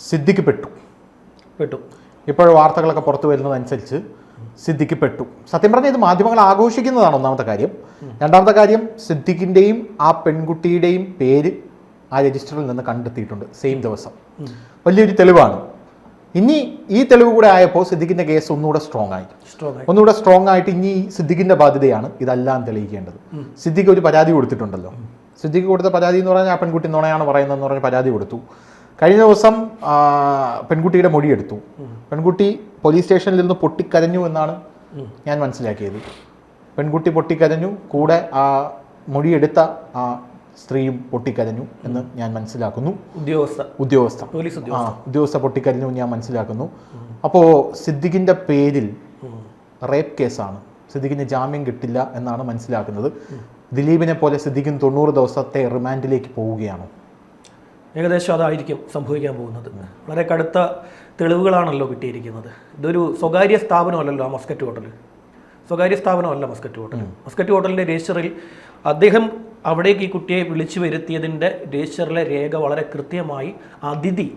സിദ്ദിഖ് പെട്ടു. ഇപ്പോൾ വാർത്തകളൊക്കെ പുറത്തു വരുന്നതനുസരിച്ച് സിദ്ദിഖ് പെട്ടു. സത്യം പറഞ്ഞാൽ ഇത് മാധ്യമങ്ങൾ ആഘോഷിക്കുന്നതാണ് ഒന്നാമത്തെ കാര്യം. രണ്ടാമത്തെ കാര്യം, സിദ്ദിഖിൻ്റെയും ആ പെൺകുട്ടിയുടെയും പേര് ആ രജിസ്റ്ററിൽ നിന്ന് കണ്ടെത്തിയിട്ടുണ്ട് സെയിം ദിവസം. വലിയൊരു തെളിവാണ്. ഇനി ഈ തെളിവ് കൂടെ ആയപ്പോൾ സിദ്ദിഖിൻ്റെ കേസ് ഒന്നുകൂടെ സ്ട്രോങ് ആയിട്ട് ഇനി സിദ്ദിഖിൻ്റെ ബാധ്യതയാണ് ഇതെല്ലാം തെളിയിക്കേണ്ടത്. സിദ്ദിഖ് ഒരു പരാതി കൊടുത്തിട്ടുണ്ടല്ലോ. സിദ്ദിഖ് കൊടുത്ത പരാതി എന്ന് പറഞ്ഞാൽ ആ പെൺകുട്ടി നുണയാണ് പറയുന്നതെന്ന് പറഞ്ഞ് പരാതി കൊടുത്തു. കഴിഞ്ഞ ദിവസം പെൺകുട്ടിയുടെ മൊഴിയെടുത്തു. പെൺകുട്ടി പോലീസ് സ്റ്റേഷനിൽ നിന്ന് പൊട്ടിക്കരഞ്ഞു എന്നാണ് ഞാൻ മനസ്സിലാക്കിയത്. പെൺകുട്ടി പൊട്ടിക്കരഞ്ഞു, കൂടെ ആ മൊഴിയെടുത്ത ആ സ്ത്രീയും പൊട്ടിക്കരഞ്ഞു എന്ന് ഞാൻ മനസ്സിലാക്കുന്നു. ഉദ്യോഗസ്ഥ പൊട്ടിക്കരഞ്ഞു ഞാൻ മനസ്സിലാക്കുന്നു. അപ്പോൾ സിദ്ദിഖിൻ്റെ പേരിൽ റേപ്പ് കേസാണ്. സിദ്ദിഖിന് ജാമ്യം കിട്ടില്ല എന്നാണ് മനസ്സിലാക്കുന്നത്. ദിലീപിനെ പോലെ സിദ്ദിഖിന് 90 ദിവസത്തെ റിമാൻഡിലേക്ക് പോവുകയാണോ? ഏകദേശം അതായിരിക്കും സംഭവിക്കാൻ പോകുന്നത്. വളരെ കടുത്ത തെളിവുകളാണല്ലോ കിട്ടിയിരിക്കുന്നത്. ഇതൊരു സ്വകാര്യ സ്ഥാപനമല്ലല്ലോ ആ മസ്കറ്റ് ഹോട്ടൽ. സ്വകാര്യ സ്ഥാപനമല്ല മസ്കറ്റ് ഹോട്ടൽ. മസ്കറ്റ് ഹോട്ടലിൻ്റെ രജിസ്റ്ററിൽ അദ്ദേഹം അവിടേക്ക് ഈ കുട്ടിയെ വിളിച്ചു വരുത്തിയതിൻ്റെ രജിസ്റ്ററിലെ രേഖ വളരെ കൃത്യമായി അതിഥി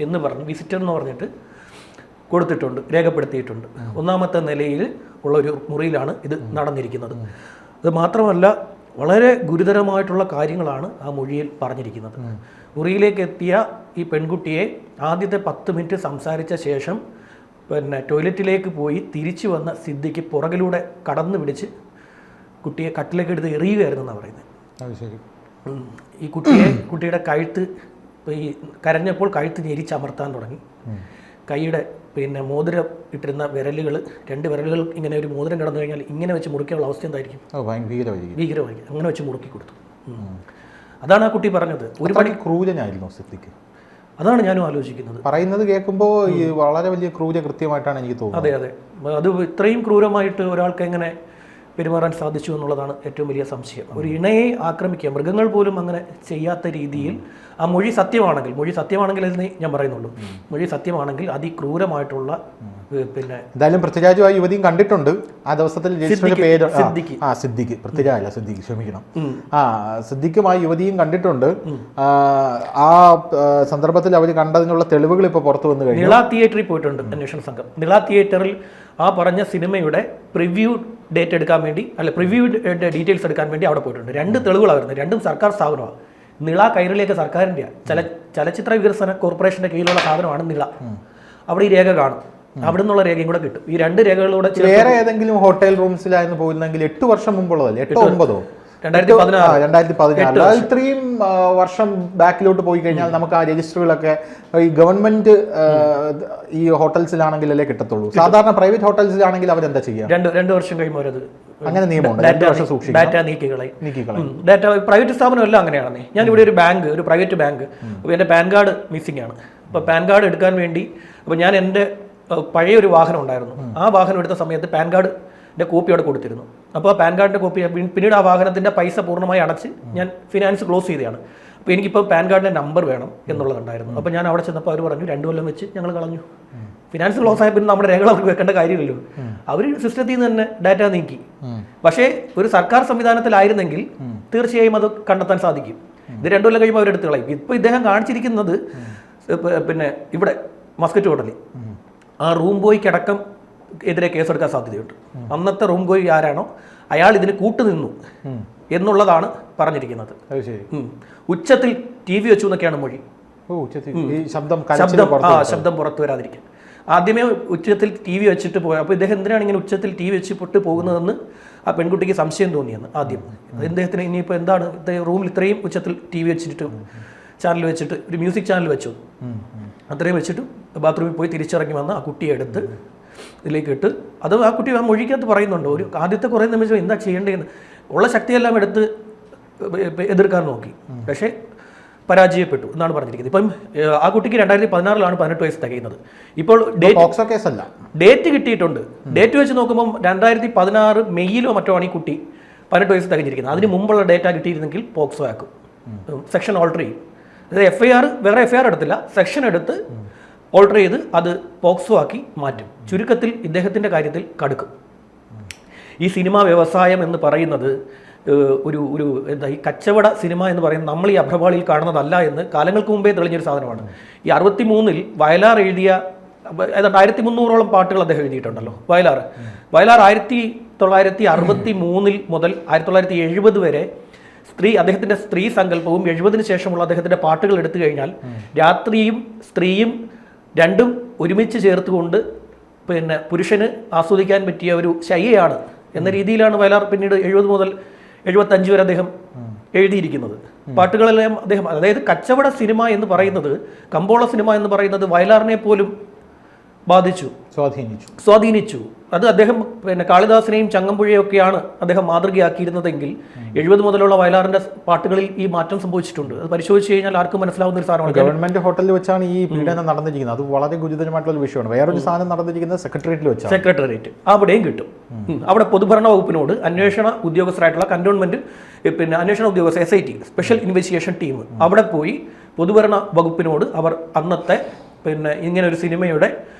എന്ന് പറഞ്ഞ്, വിസിറ്റർ എന്ന് പറഞ്ഞിട്ട് കൊടുത്തിട്ടുണ്ട്, രേഖപ്പെടുത്തിയിട്ടുണ്ട്. ഒന്നാമത്തെ നിലയിൽ ഉള്ളൊരു മുറിയിലാണ് ഇത് നടന്നിരിക്കുന്നത്. അത് മാത്രമല്ല, വളരെ ഗുരുതരമായിട്ടുള്ള കാര്യങ്ങളാണ് ആ മൊഴിയിൽ പറഞ്ഞിരിക്കുന്നത്. മുറിയിലേക്ക് എത്തിയ ഈ പെൺകുട്ടിയെ ആദ്യത്തെ 10 മിനിറ്റ് സംസാരിച്ച ശേഷം ടോയ്ലറ്റിലേക്ക് പോയി തിരിച്ചു വന്ന സിദ്ദിഖ് പുറകിലൂടെ കടന്നു പിടിച്ച് കുട്ടിയെ കട്ടിലേക്ക് എടുത്ത് എറിയുകയായിരുന്നു എന്നാണ് പറയുന്നത്. ഈ കുട്ടിയുടെ കഴുത്ത് ഈ കരഞ്ഞപ്പോൾ കഴുത്ത് ഞെരിച്ചമർത്താൻ തുടങ്ങി. കൈയുടെ മോതിരം ഇട്ടിരുന്ന വിരലുകൾ, 2 വിരലുകൾ ഇങ്ങനെ ഒരു മോതിരം കിടന്നു കഴിഞ്ഞാൽ ഇങ്ങനെ വെച്ച് മുറിക്കാനുള്ള അവസ്ഥ എന്തായിരിക്കും? ഭീകരമായിരിക്കും. അങ്ങനെ വെച്ച് മുറുക്കി കൊടുത്തു. അതാണ് ആ കുട്ടി പറഞ്ഞത്. ഒരുപാട് ക്രൂരനായിരുന്നു സിദ്ദിഖ്. അതാണ് ഞാനും ആലോചിക്കുന്നത്. പറയുന്നത് കേൾക്കുമ്പോൾ വളരെ വലിയ കൃത്യമായിട്ടാണ് എനിക്ക് തോന്നുന്നത്. അതെ. അത് ഇത്രയും ക്രൂരമായിട്ട് ഒരാൾക്ക് എങ്ങനെ പെരുമാറാൻ സാധിച്ചു എന്നുള്ളതാണ് ഏറ്റവും വലിയ സംശയം. ഒരു ഇണയെ ആക്രമിക്കുക, മൃഗങ്ങൾ പോലും അങ്ങനെ ചെയ്യാത്ത രീതിയിൽ ആ മൊഴി സത്യമാണെങ്കിൽ എന്ന് ഞാൻ പറയുന്നുള്ളൂ. മൊഴി സത്യമാണെങ്കിൽ അതിക്രൂരമായിട്ടുള്ള എന്തായാലും പൃഥ്വിരാജും ആ യുവതിയും കണ്ടിട്ടുണ്ട് ആ ദിവസത്തിൽ. സിദ്ദിഖും ആ യുവതിയും കണ്ടിട്ടുണ്ട്. ആ സന്ദർഭത്തിൽ അവർ കണ്ടതിനുള്ള തെളിവുകൾ ഇപ്പോൾ പുറത്തു വന്നു കഴിഞ്ഞു. നിള തിയേറ്ററിൽ പോയിട്ടുണ്ട് അന്വേഷണ സംഘം. നിള തിയേറ്ററിൽ ആ പറഞ്ഞ സിനിമയുടെ പ്രിവ്യൂ ഡേറ്റ് എടുക്കാൻ വേണ്ടി, പ്രിവ്യൂ ഡീറ്റെയിൽസ് എടുക്കാൻ വേണ്ടി അവിടെ പോയിട്ടുണ്ട്. 2 തെളിവുകളാണ് വരുന്നത്. 2ഉം സർക്കാർ സ്ഥാപനമാണ്. നിള കൈരളിയൊക്കെ സർക്കാരിൻ്റെ ചലച്ചിത്ര വികസന കോർപ്പറേഷന്റെ കീഴിലുള്ള സ്ഥാപനമാണ് നിള. അവിടെ ഈ രേഖ കാണും. അവിടെ നിന്നുള്ള രേഖയും കൂടെ കിട്ടും. ഈ 2 രേഖകളൂടെ വേറെ ഏതെങ്കിലും ഹോട്ടൽ റൂംസിലായിരുന്നു പോയിരുന്നെങ്കിൽ 8 വർഷം മുമ്പുള്ളതല്ലേ? 8-9 2014. ഇത്രയും വർഷം ബാക്കിലോട്ട് പോയി കഴിഞ്ഞാൽ നമുക്ക് ആ രജിസ്റ്ററുകളൊക്കെ ഈ ഗവൺമെന്റ് ഈ ഹോട്ടൽസിലാണെങ്കിലല്ലേ കിട്ടത്തുള്ളൂ. സാധാരണ പ്രൈവറ്റ് ഹോട്ടൽസിലാണെങ്കിൽ അവരെന്താ ചെയ്യുക? 2 വർഷം കഴിയുമ്പോൾ അവരത് അങ്ങനെ നിയമമുണ്ട്. 2 വർഷം സൂക്ഷിക്കും. ഡാറ്റ നീക്കിക്കളയും. ഡാറ്റ പ്രൈവറ്റ് സ്ഥാപനമല്ല അങ്ങനെയാണെന്നേ. ഞാൻ ഇവിടെ ഒരു പ്രൈവറ്റ് ബാങ്ക്, അപ്പോൾ എൻ്റെ പാൻ കാർഡ് മിസ്സിംഗ് ആണ്. അപ്പോൾ പാൻ കാർഡ് എടുക്കാൻ വേണ്ടി ഞാൻ എൻ്റെ പഴയ ഒരു വാഹനം ഉണ്ടായിരുന്നു. ആ വാഹനം എടുത്ത സമയത്ത് പാൻ കാർഡിൻ്റെ കോപ്പി അവിടെ കൊടുത്തിരുന്നു. അപ്പോൾ ആ പാൻ കാർഡിൻ്റെ കോപ്പി പിന്നീട് ആ വാഹനത്തിൻ്റെ പൈസ പൂർണ്ണമായി അടച്ച് ഞാൻ ഫിനാൻസ് ക്ലോസ് ചെയ്തതാണ്. അപ്പോൾ എനിക്കിപ്പോൾ പാൻ കാർഡിൻ്റെ നമ്പർ വേണം എന്നുള്ളതുണ്ടായിരുന്നു. അപ്പോൾ ഞാൻ അവിടെ ചെന്നപ്പോൾ അവർ പറഞ്ഞു 2 കൊല്ലം വെച്ച് ഞങ്ങൾ കളഞ്ഞു. ഫിനാൻസ് ക്ലോസ് ആയ പിന്നെ നമ്മുടെ രേഖകൾ അവർക്ക് വെക്കേണ്ട കാര്യമില്ലല്ലോ. അവർ സിസ്റ്റത്തിൽ നിന്ന് തന്നെ ഡാറ്റ നീക്കി. പക്ഷേ ഒരു സർക്കാർ സംവിധാനത്തിലായിരുന്നെങ്കിൽ തീർച്ചയായും അത് കണ്ടെത്താൻ സാധിക്കും. ഇത് 2 കൊല്ലം കഴിയുമ്പോൾ അവരെടുത്ത് കളയും. ഇപ്പോൾ ഇദ്ദേഹം കാണിച്ചിരിക്കുന്നത് ഇവിടെ മസ്കറ്റ് ഹോട്ടലിൽ ആ റൂം ബോയ്ക്കടക്കം എതിരെ കേസെടുക്കാൻ സാധ്യതയുണ്ട്. അന്നത്തെ റൂം ബോയ് ആരാണോ അയാൾ ഇതിന് കൂട്ടുനിന്നു എന്നുള്ളതാണ് പറഞ്ഞിരിക്കുന്നത്. ഉച്ചത്തിൽ TV വെച്ചു എന്നൊക്കെയാണ് മൊഴി. ശബ്ദം പുറത്തു വരാതിരിക്കാൻ ആദ്യമേ ഉച്ചത്തിൽ TV വെച്ചിട്ട് പോയത്. അപ്പോൾ ഇദ്ദേഹം എന്തിനാണ് ഇങ്ങനെ ഉച്ചത്തിൽ TV വെച്ചിട്ട് പോകുന്നതെന്ന് ആ പെൺകുട്ടിക്ക് സംശയം തോന്നിയെന്ന് ആദ്യം. ഇദ്ദേഹത്തിന് ഇനിയിപ്പോൾ എന്താണ് റൂമിൽ ഇത്രയും ഉച്ചത്തിൽ TV വെച്ചിട്ട് ചാനൽ വെച്ചിട്ട് ഒരു മ്യൂസിക് ചാനൽ വെച്ചു. അത്രയും വെച്ചിട്ട് ബാത്റൂമിൽ പോയി തിരിച്ചിറങ്ങി വന്ന് ആ കുട്ടിയെ എടുത്ത് ഇതിലേക്ക് ഇട്ട് അത് ആ കുട്ടി ആ മൊഴിക്കകത്ത് പറയുന്നുണ്ട്. ഒരു ആദ്യത്തെ കുറേ നിമിഷം എന്താ ചെയ്യേണ്ടതെന്ന് ഉള്ള ശക്തിയെല്ലാം എടുത്ത് എതിർക്കാൻ നോക്കി. പക്ഷേ പരാജയപ്പെട്ടു എന്നാണ് പറഞ്ഞിരിക്കുന്നത്. ഇപ്പം ആ കുട്ടിക്ക് 2016 18 വയസ്സ് തികയുന്നത്. ഇപ്പോൾ ഡേറ്റ് കിട്ടിയിട്ടുണ്ട്. ഡേറ്റ് വെച്ച് നോക്കുമ്പോൾ 2016 മെയ്യിലോ മറ്റോ ആണ് ഈ കുട്ടി 18 വയസ്സ് തികഞ്ഞിരിക്കുന്നത്. അതിന് മുമ്പുള്ള ഡേറ്റ കിട്ടിയിരുന്നെങ്കിൽ പോക്സോ ആക്കും. സെക്ഷൻ ഓൾട്ടർ ചെയ്യും. അതായത് വേറെ എഫ്ഐആർ എടുത്തില്ല, സെക്ഷൻ എടുത്ത് ഓൾട്ടർ ചെയ്ത് അത് പോക്സോ ആക്കി മാറ്റും. ചുരുക്കത്തിൽ ഇദ്ദേഹത്തിൻ്റെ കാര്യത്തിൽ കടുക്കും. ഈ സിനിമാ വ്യവസായം എന്ന് പറയുന്നത് ഒരു എന്താ ഈ കച്ചവട സിനിമ എന്ന് പറയുന്നത് നമ്മൾ ഈ അഭ്രപാളിയിൽ കാണുന്നതല്ല എന്ന് കാലങ്ങൾക്ക് മുമ്പേ തെളിഞ്ഞൊരു സാധനമാണ്. ഈ 63-ൽ വയലാർ എഴുതിയ ഏതാണ്ട് 1300-ഓളം പാട്ടുകൾ അദ്ദേഹം എഴുതിയിട്ടുണ്ടല്ലോ. വയലാർ 1963 മുതൽ 1970 വരെ അദ്ദേഹത്തിൻ്റെ സ്ത്രീ സങ്കല്പവും 70-ന് ശേഷമുള്ള അദ്ദേഹത്തിൻ്റെ പാട്ടുകൾ എടുത്തു കഴിഞ്ഞാൽ രാത്രിയും സ്ത്രീയും രണ്ടും ഒരുമിച്ച് ചേർത്തുകൊണ്ട് പിന്നെ പുരുഷന് ആസ്വദിക്കാൻ പറ്റിയ ഒരു ശയ്യയാണ് എന്ന രീതിയിലാണ് വയലാർ പിന്നീട് 70 മുതൽ 75 വരെ അദ്ദേഹം എഴുതിയിരിക്കുന്നത്. പാട്ടുകളെല്ലാം അദ്ദേഹം, അതായത് കച്ചവട സിനിമ എന്ന് പറയുന്നത്, കമ്പോള സിനിമ എന്ന് പറയുന്നത് വയലാറിനെ പോലും ബാധിച്ചു, സ്വാധീനിച്ചു. അത് അദ്ദേഹം പിന്നെ കാളിദാസനെയും ചങ്ങമ്പുഴയൊക്കെയാണ് അദ്ദേഹം മാതൃകയാക്കിയിരുന്നതെങ്കിൽ 70 മുതലുള്ള വയലാറിന്റെ പാട്ടുകളിൽ ഈ മാറ്റം സംഭവിച്ചിട്ടുണ്ട്. അത് പരിശോധിച്ച് കഴിഞ്ഞാൽ ആർക്കും മനസ്സിലാവുന്ന ഒരു സാധനമാണ്. ഗവൺമെന്റ് ഹോട്ടലിൽ വെച്ചാണ് ഈ പീഡനം നടന്നിരിക്കുന്നത്. അത് വളരെ ഗുരുതരമായിട്ടുള്ള ഒരു വിഷയമാണ്. വേറൊരു സാധനം നടന്നിരിക്കുന്നത് സെക്രട്ടേറിയറ്റിൽ വെച്ചാണ്. സെക്രട്ടേറിയറ്റ് അവിടെയും കിട്ടും. അവിടെ പൊതുഭരണ വകുപ്പിനോട് അന്വേഷണ ഉദ്യോഗസ്ഥരായിട്ടുള്ള കന്റോൺമെന്റ് പിന്നെ അന്വേഷണ ഉദ്യോഗസ്ഥ SIT സ്പെഷ്യൽ ഇൻവെസ്റ്റിഗേഷൻ ടീം അവിടെ പോയി പൊതുഭരണ വകുപ്പിനോട് അവർ അന്നത്തെ പിന്നെ ഇങ്ങനെ ഒരു സിനിമയുടെ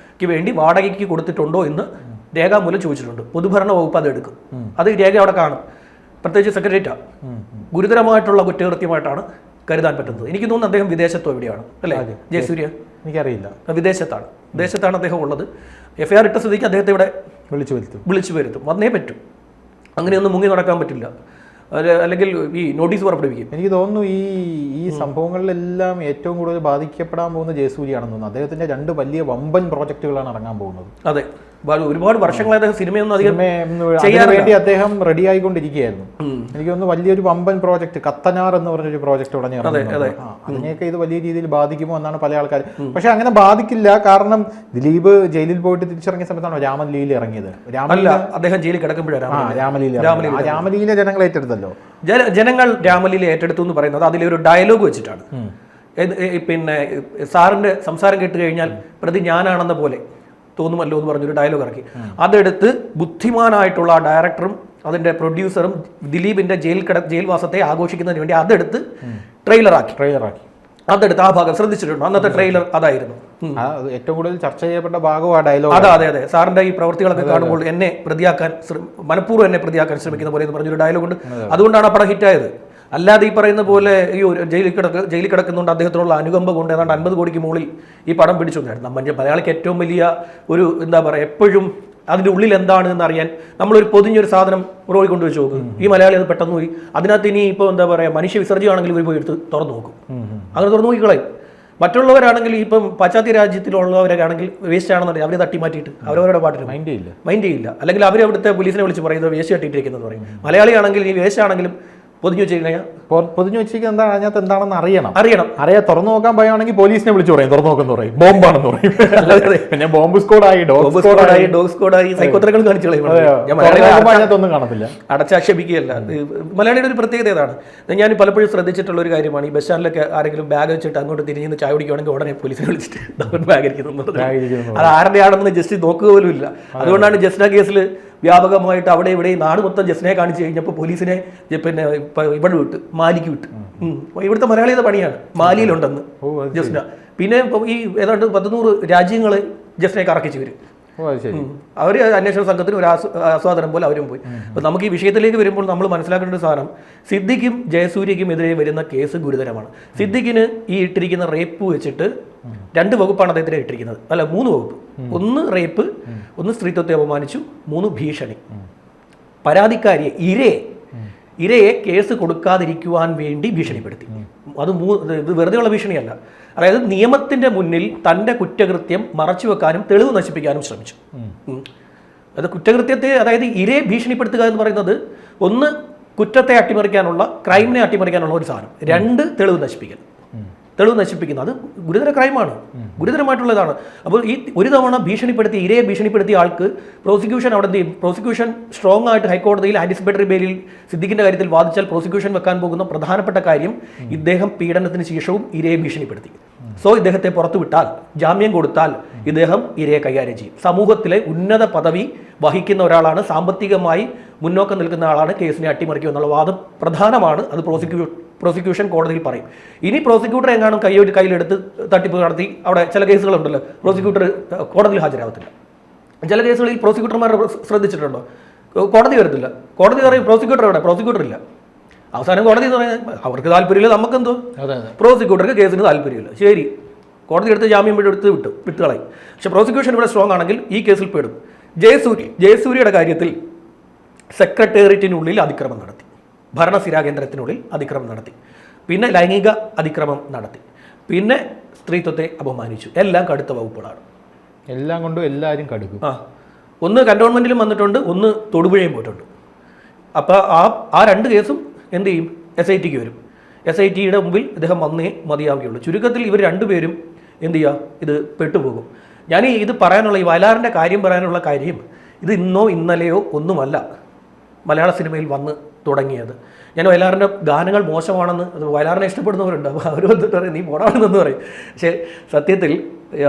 വേണ്ടി വാടകയ്ക്ക് കൊടുത്തിട്ടുണ്ടോ എന്ന് രേഖാമൂലം ചോദിച്ചിട്ടുണ്ട്. പൊതുഭരണ വകുപ്പ് അത് എടുക്കും. അത് രേഖ അവിടെ കാണും. പ്രത്യേകിച്ച് സെക്രട്ടേറിയറ്റാണ്. ഗുരുതരമായിട്ടുള്ള കുറ്റകൃത്യമായിട്ടാണ് കരുതാൻ പറ്റുന്നത്. എനിക്ക് തോന്നുന്നു അദ്ദേഹം വിദേശത്തോ എവിടെയാണ് അല്ലേ ജയസൂര്യ? എനിക്കറിയില്ല. വിദേശത്താണ് അദ്ദേഹം ഉള്ളത്. FIR ഇട്ട സ്ഥിതിക്ക് അദ്ദേഹത്തെ ഇവിടെ വിളിച്ചു വരുത്തും. വന്നേ പറ്റും. അങ്ങനെയൊന്നും മുങ്ങി നടക്കാൻ പറ്റില്ല. അല്ലെങ്കിൽ ഈ നോട്ടീസ് പുറപ്പെടുവിക്കും. എനിക്ക് തോന്നുന്നു ഈ സംഭവങ്ങളിലെല്ലാം ഏറ്റവും കൂടുതൽ ബാധിക്കപ്പെടാൻ പോകുന്ന ജയസൂര്യയാണെന്ന് തോന്നുന്നു. അദ്ദേഹത്തിന്റെ 2 വലിയ വമ്പൻ പ്രോജക്റ്റുകളാണ് ഇറങ്ങാൻ പോകുന്നത്. അതെ, ഒരുപാട് വർഷങ്ങളായി അദ്ദേഹം സിനിമയൊന്നും അധികം വേണ്ടി അദ്ദേഹം റെഡി ആയിക്കൊണ്ടിരിക്കുകയായിരുന്നു. എനിക്ക് തോന്നുന്നു വലിയൊരു വമ്പൻ പ്രോജക്റ്റ് കത്തനാർ എന്ന് പറഞ്ഞൊരു പ്രോജക്റ്റ് ഉടനെ അതിനെയൊക്കെ ഇത് വലിയ രീതിയിൽ ബാധിക്കുമോ എന്നാണ് പല ആൾക്കാർ. പക്ഷെ അങ്ങനെ ബാധിക്കില്ല. കാരണം ദിലീപ് ജയിലിൽ പോയിട്ട് തിരിച്ചിറങ്ങിയ സമയത്താണ് രാമലീല ഇറങ്ങിയത്. അദ്ദേഹം ജയിലിൽ കിടക്കുമ്പോഴാണ് രാമലീല ജനങ്ങൾ ഏറ്റെടുത്തല്ലോ. ജനങ്ങൾ രാമലീല ഏറ്റെടുത്തു എന്ന് പറയുന്നത് അതിലൊരു ഡയലോഗ് വെച്ചിട്ടാണ്. പിന്നെ സാറിന്റെ സംസാരം കേട്ട് കഴിഞ്ഞാൽ പ്രതി ഞാനാണെന്ന പോലെ തോന്നുമല്ലോ എന്ന് പറഞ്ഞൊരു ഡയലോഗ് ഇറക്കി. അതെടുത്ത് ബുദ്ധിമാനായിട്ടുള്ള ഡയറക്ടറും അതിന്റെ പ്രൊഡ്യൂസറും ദിലീപിന്റെ ജയിൽവാസത്തെ ആഘോഷിക്കുന്നതിന് വേണ്ടി അതെടുത്ത് ട്രെയിലറാക്കി. അതെടുത്ത് ആ ഭാഗം ശ്രദ്ധിച്ചിട്ടുണ്ടോ? അന്നത്തെ ട്രെയിലർ അതായിരുന്നു. ഏറ്റവും കൂടുതൽ ചർച്ച ചെയ്യപ്പെട്ട ഭാഗം ആ ഡയലോഗ്. അതെ സാറിന്റെ ഈ പ്രവൃത്തികളൊക്കെ കാണുമ്പോൾ എന്നെ പ്രതിയാക്കാൻ മനഃപൂർവ്വം എന്നെ പ്രതിയാക്കാൻ ശ്രമിക്കുന്ന പോലെ എന്ന് പറഞ്ഞൊരു ഡയലോഗ് ഉണ്ട്. അതുകൊണ്ടാണ് ആ പടം ഹിറ്റായത്. അല്ലാതെ ഈ പറയുന്ന പോലെ ഈ ജയിലിൽ കിടക്കുന്നുണ്ട് അദ്ദേഹത്തിനുള്ള അനുകമ്പ കൊണ്ട് ഏതാണ്ട് 50 കോടിക്ക് മുകളിൽ ഈ പടം പിടിച്ചു വന്നായിരുന്നു. മലയാളിക്ക് ഏറ്റവും വലിയ ഒരു എന്താ പറയുക, എപ്പോഴും അതിൻ്റെ ഉള്ളിൽ എന്താണ് എന്നറിയാൻ നമ്മളൊരു പൊതിഞ്ഞൊരു സാധനം റോഡിൽ കൊണ്ടുവച്ച് നോക്കും. ഈ മലയാളി അത് പെട്ടെന്ന് പോയി അതിനകത്ത് ഇനി ഇപ്പോൾ എന്താ പറയുക, മനുഷ്യ വിസർജ്യമാണെങ്കിൽ ഇവർ പോയി എടുത്ത് തുറന്നു നോക്കും. അങ്ങനെ തുറന്നു നോക്കിക്കളയും. മറ്റുള്ളവരാണെങ്കിൽ ഇപ്പം പാശ്ചാത്യ രാജ്യത്തിലുള്ളവരൊക്കെ ആണെങ്കിൽ വേസ്റ്റ് ആണെന്നുണ്ടെങ്കിൽ അവരെ തട്ടി മാറ്റിയിട്ട് അവരവരുടെ പാട്ടിന് മൈൻഡ് ചെയ്യില്ല. അല്ലെങ്കിൽ അവർ അവിടുത്തെ പോലീസിനെ വിളിച്ച് പറയുന്നത് വേസ്റ്റ് തട്ടിയിട്ടിരിക്കുന്നത് പറയും. മലയാളിയാണെങ്കിൽ ഈ വേസ്റ്റ് ആണെങ്കിലും പൊതിഞ്ഞു വെച്ചിരിക്കുന്നത് എന്താണ്, അതിനകത്ത് എന്താണെന്ന് അറിയാം. തുറന്നു നോക്കാൻ ഭയമാണെങ്കിൽ പോലീസിനെ വിളിച്ചു പറയും, തുറന്നു നോക്കെന്ന് പറയും, ബോംബാണെന്ന് പറയും. പിന്നെ ബോംബ് സ്കോഡായി ഡോഗ് സ്കോഡായി സൈക്കോത്രകൾ കാണിച്ചു അതിനകത്തൊന്നും കാണത്തില്ല. അടച്ചാക്ഷേപിക്കുകയല്ല. മലയാളിയുടെ ഒരു പ്രത്യേകത ഏതാണ്, ഞാൻ പലപ്പോഴും ശ്രദ്ധിച്ചിട്ടുള്ള ഒരു കാര്യമാണ്. ഈ ബസ് സ്റ്റാൻഡിലൊക്കെ ആരെങ്കിലും ബാഗ് വെച്ചിട്ട് അങ്ങോട്ട് തിരിഞ്ഞ് ചായ കുടിക്കുകയാണെങ്കിൽ ഉടനെ പോലീസിനെ വിളിച്ചിട്ട് ബാഗ് ഇരിക്കുന്നത്. അത് ആരുടെ ആണെന്ന് ജസ്റ്റ് നോക്കുക പോലും ഇല്ല. അതുകൊണ്ടാണ് ജസ്ന കേസിൽ വ്യാപകമായിട്ട് അവിടെ ഇവിടെ നാട് മൊത്തം ജസ്നയെ കാണിച്ചു കഴിഞ്ഞപ്പോൾ പോലീസിനെ പിന്നെ ഇവിടെ വിട്ട് മാലിക്ക് വിട്ട്. ഇവിടുത്തെ മലയാളിയുടെ പണിയാണ്. മാലിയിലുണ്ടെന്ന് ജസ്ന. പിന്നെ ഈ ഏതാണ്ട് 100 രാജ്യങ്ങൾ ജസ്നയെ കറക്കിച്ച് വരും. അവർ അന്വേഷണ സംഘത്തിന് ഒരു ആസ്വാദനം പോലെ അവരും പോയി. അപ്പോൾ നമുക്ക് ഈ വിഷയത്തിലേക്ക് വരുമ്പോൾ നമ്മൾ മനസ്സിലാക്കേണ്ട ഒരു സാധനം, സിദ്ദിഖും ജയസൂര്യയ്ക്കും എതിരെ വരുന്ന കേസ് ഗുരുതരമാണ്. സിദ്ദിഖിന് ഈ ഇട്ടിരിക്കുന്ന റേപ്പ് വെച്ചിട്ട് 2 വകുപ്പാണ് അദ്ദേഹത്തിന് ഇട്ടിരിക്കുന്നത്. അല്ല 3 വകുപ്പ്. 1 റേപ്പ്, 1 സ്ത്രീത്വത്തെ അപമാനിച്ചു, 3 ഭീഷണി. പരാതിക്കാരിയെ ഇരയെ കേസ് കൊടുക്കാതിരിക്കുവാൻ വേണ്ടി ഭീഷണിപ്പെടുത്തി. ഇത് വെറുതെയുള്ള ഭീഷണിയല്ല. അതായത് നിയമത്തിന്റെ മുന്നിൽ തൻ്റെ കുറ്റകൃത്യം മറച്ചു വെക്കാനും തെളിവ് നശിപ്പിക്കാനും ശ്രമിച്ചു. അത് കുറ്റകൃത്യത്തെ, അതായത് ഇരയെ ഭീഷണിപ്പെടുത്തുക എന്ന് പറയുന്നത് 1 കുറ്റത്തെ അട്ടിമറിക്കാനുള്ള, ക്രൈമിനെ അട്ടിമറിക്കാനുള്ള ഒരു സാധനം. 2 തെളിവ് നശിപ്പിക്കുന്നത്. അത് ഗുരുതര ക്രൈമാണ്, ഗുരുതരമായിട്ടുള്ളതാണ്. അപ്പോൾ ഈ ഒരു തവണ ഇരയെ ഭീഷണിപ്പെടുത്തിയ ആൾക്ക് പ്രോസിക്യൂഷൻ അവിടെ എന്ത് ചെയ്യും? പ്രോസിക്യൂഷൻ സ്ട്രോങ് ആയിട്ട് ഹൈക്കോടതിയിൽ ആന്റിസിപ്പേറ്ററി ബെയിലിൽ സിദ്ദിഖിന്റെ കാര്യത്തിൽ വാദിച്ചാൽ പ്രോസിക്യൂഷൻ വെക്കാൻ പോകുന്ന പ്രധാനപ്പെട്ട കാര്യം, ഇദ്ദേഹം പീഡനത്തിന് ശേഷവും ഇരയെ ഭീഷണിപ്പെടുത്തി. ഇദ്ദേഹത്തെ പുറത്തുവിട്ടാൽ, ജാമ്യം കൊടുത്താൽ ഇദ്ദേഹം ഇരയെ കൈകാര്യം ചെയ്യും. സമൂഹത്തിലെ ഉന്നത പദവി വഹിക്കുന്ന ഒരാളാണ്, സാമ്പത്തികമായി മുന്നോക്കം നിൽക്കുന്ന ആളാണ്, കേസിനെ അട്ടിമറിക്കുക എന്നുള്ള വാദം പ്രധാനമാണ്. അത് പ്രോസിക്യൂഷൻ കോടതിയിൽ പറയും. ഇനി പ്രോസിക്യൂട്ടർ എങ്ങാനും കയ്യിലെടുത്ത് തട്ടിപ്പ് നടത്തി, അവിടെ ചില കേസുകളുണ്ടല്ലോ പ്രോസിക്യൂട്ടർ കോടതിയിൽ ഹാജരാകത്തില്ല. ചില കേസുകളിൽ പ്രോസിക്യൂട്ടർമാരെ ശ്രദ്ധിച്ചിട്ടുണ്ടോ? കോടതി വരത്തില്ല. കോടതി പറയും പ്രോസിക്യൂട്ടർ എവിടെ? പ്രോസിക്യൂട്ടർ ഇല്ല. അവസാനം കോടതി എന്ന് പറഞ്ഞാൽ അവർക്ക് താല്പര്യമില്ല, നമുക്കെന്തോ, അതെ അതെ. പ്രോസിക്യൂട്ടർക്ക് കേസിന് താല്പര്യമില്ല, ശരി, കോടതി എടുത്ത് ജാമ്യം എടുത്ത് വിട്ടുകളയും. പക്ഷെ പ്രോസിക്യൂഷൻ ഇവിടെ സ്ട്രോങ് ആണെങ്കിൽ ഈ കേസിൽ പെടും. ജയസൂര്യയുടെ കാര്യത്തിൽ സെക്രട്ടേറിയറ്റിനുള്ളിൽ അതിക്രമം നടത്തി, ഭരണസിരാ കേന്ദ്രത്തിനുള്ളിൽ അതിക്രമം നടത്തി, പിന്നെ ലൈംഗിക അതിക്രമം നടത്തി, പിന്നെ സ്ത്രീത്വത്തെ അപമാനിച്ചു. എല്ലാം കടുത്ത വകുപ്പുകളാണ്. എല്ലാം കൊണ്ടും എല്ലാവരും കടുക്കും. ഒന്ന് കന്റോൺമെന്റിലും വന്നിട്ടുണ്ട്, ഒന്ന് തൊടുപുഴയും പോയിട്ടുണ്ട്. അപ്പോൾ ആ രണ്ട് കേസും എന്ത് ചെയ്യും? SITക്ക് വരും. SITയുടെ മുമ്പിൽ ഇദ്ദേഹം വന്നേ മതിയാവുകയുള്ളൂ. ചുരുക്കത്തിൽ ഇവർ രണ്ടുപേരും എന്ത് ചെയ്യുക? ഇത് പെട്ടുപോകും. ഞാൻ ഇത് പറയാനുള്ള, ഈ വയലാറിൻ്റെ കാര്യം പറയാനുള്ള കാര്യം, ഇത് ഇന്നോ ഇന്നലെയോ ഒന്നുമല്ല മലയാള സിനിമയിൽ വന്ന് തുടങ്ങിയത്. ഞാൻ വയലാറിൻ്റെ ഗാനങ്ങൾ മോശമാണെന്ന്, അത് വയലാറിനെ ഇഷ്ടപ്പെടുന്നവരുണ്ട്, അപ്പോൾ അവർ വന്നിട്ട് പറയും നീ പോടാണെന്ന് പറയും. പക്ഷേ സത്യത്തിൽ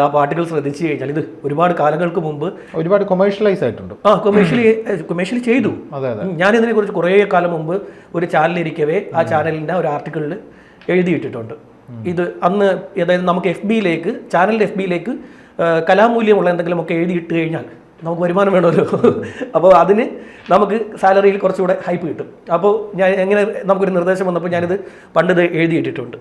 ആ പാട്ടുകൾ ശ്രദ്ധിച്ചു കഴിഞ്ഞാൽ ഇത് ഒരുപാട് കാലങ്ങൾക്ക് മുമ്പ് ഒരുപാട് കൊമേഴ്ഷ്യലൈസ് ആയിട്ടുണ്ട്. കൊമേഴ്ഷ്യലി ചെയ്തു. ഞാനിതിനെക്കുറിച്ച് കുറേ കാലം മുമ്പ് ഒരു ചാനലിരിക്കവേ ആ ചാനലിൻ്റെ ഒരു ആർട്ടിക്കിളിൽ എഴുതിയിട്ടിട്ടുണ്ട്. ഇത് അന്ന് അതായത് നമുക്ക് ചാനലിൻ്റെ FBയിലേക്ക് കലാമൂല്യമുള്ള എന്തെങ്കിലുമൊക്കെ എഴുതിയിട്ട് കഴിഞ്ഞാൽ നമുക്ക് വരുമാനം വേണമല്ലോ. അപ്പോൾ അതിന് നമുക്ക് സാലറിയിൽ കുറച്ചുകൂടെ ഹൈപ്പ് കിട്ടും. അപ്പോൾ ഞാൻ എങ്ങനെ നമുക്കൊരു നിർദ്ദേശം വന്നപ്പോൾ ഞാനിത് പണ്ടിത് എഴുതിയിട്ടിട്ടുണ്ട്.